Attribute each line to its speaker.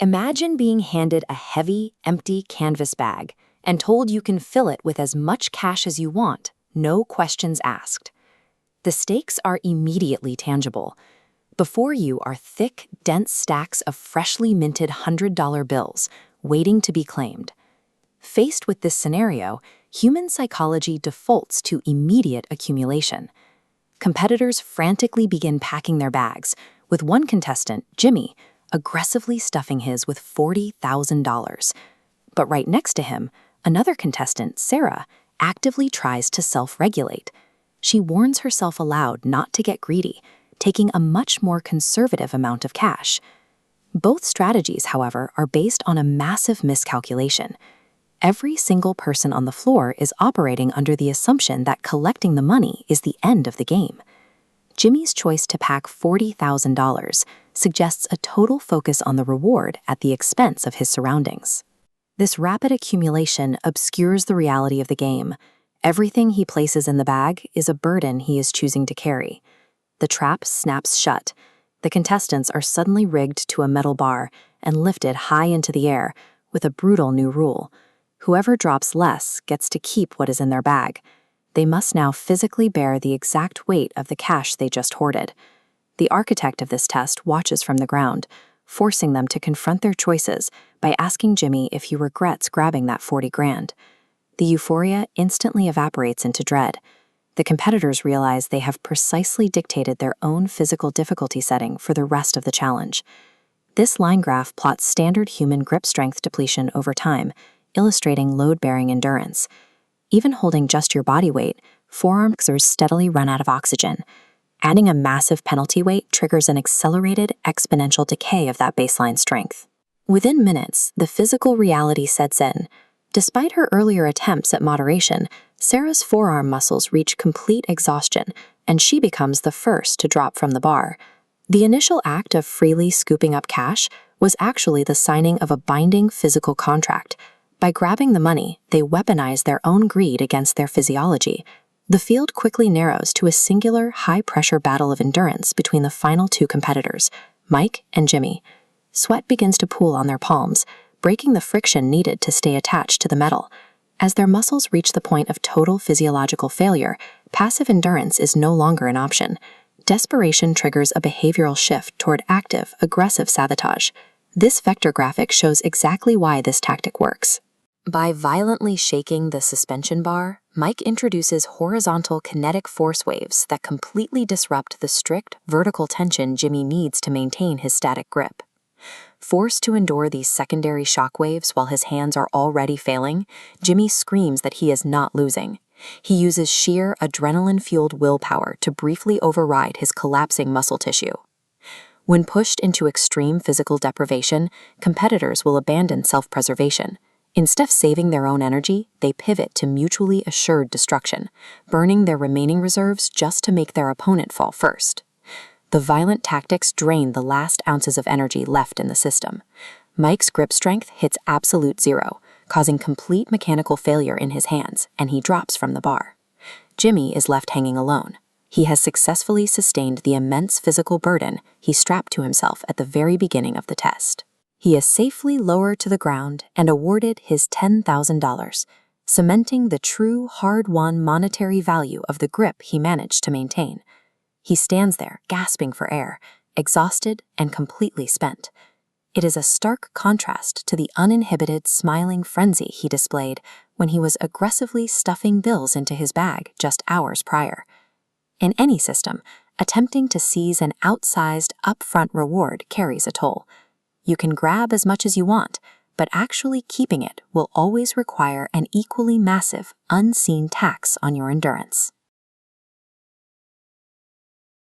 Speaker 1: Imagine being handed a heavy, empty canvas bag and told you can fill it with as much cash as you want, no questions asked. The stakes are immediately tangible. Before you are thick, dense stacks of freshly minted $100 bills, waiting to be claimed. Faced with this scenario, human psychology defaults to immediate accumulation. Competitors frantically begin packing their bags, with one contestant, Jimmy, aggressively stuffing his with $40,000. But right next to him, another contestant, Sarah, actively tries to self-regulate. She warns herself aloud not to get greedy, taking a much more conservative amount of cash. Both strategies, however, are based on a massive miscalculation. Every single person on the floor is operating under the assumption that collecting the money is the end of the game. Jimmy's choice to pack $40,000 suggests a total focus on the reward at the expense of his surroundings. This rapid accumulation obscures the reality of the game. Everything he places in the bag is a burden he is choosing to carry. The trap snaps shut. The contestants are suddenly rigged to a metal bar and lifted high into the air with a brutal new rule. Whoever drops less gets to keep what is in their bag. They must now physically bear the exact weight of the cash they just hoarded. The architect of this test watches from the ground, forcing them to confront their choices by asking Jimmy if he regrets grabbing that 40 grand. The euphoria instantly evaporates into dread. The competitors realize they have precisely dictated their own physical difficulty setting for the rest of the challenge. This line graph plots standard human grip strength depletion over time, illustrating load-bearing endurance. Even holding just your body weight, forearms steadily run out of oxygen. Adding a massive penalty weight triggers an accelerated, exponential decay of that baseline strength. Within minutes, the physical reality sets in. Despite her earlier attempts at moderation, Sarah's forearm muscles reach complete exhaustion, and she becomes the first to drop from the bar. The initial act of freely scooping up cash was actually the signing of a binding physical contract. By grabbing the money, they weaponize their own greed against their physiology. The field quickly narrows to a singular, high-pressure battle of endurance between the final two competitors, Mike and Jimmy. Sweat begins to pool on their palms, breaking the friction needed to stay attached to the metal. As their muscles reach the point of total physiological failure, passive endurance is no longer an option. Desperation triggers a behavioral shift toward active, aggressive sabotage. This vector graphic shows exactly why this tactic works. By violently shaking the suspension bar, Mike introduces horizontal kinetic force waves that completely disrupt the strict vertical tension Jimmy needs to maintain his static grip. Forced to endure these secondary shock waves while his hands are already failing, Jimmy screams that he is not losing. He uses sheer adrenaline-fueled willpower to briefly override his collapsing muscle tissue. When pushed into extreme physical deprivation, competitors will abandon self-preservation. Instead of saving their own energy, they pivot to mutually assured destruction, burning their remaining reserves just to make their opponent fall first. The violent tactics drain the last ounces of energy left in the system. Mike's grip strength hits absolute zero, causing complete mechanical failure in his hands, and he drops from the bar. Jimmy is left hanging alone. He has successfully sustained the immense physical burden he strapped to himself at the very beginning of the test. He is safely lowered to the ground and awarded his $10,000, cementing the true hard-won monetary value of the grip he managed to maintain. He stands there, gasping for air, exhausted and completely spent. It is a stark contrast to the uninhibited, smiling frenzy he displayed when he was aggressively stuffing bills into his bag just hours prior. In any system, attempting to seize an outsized, upfront reward carries a toll. You can grab as much as you want, but actually keeping it will always require an equally massive, unseen tax on your endurance.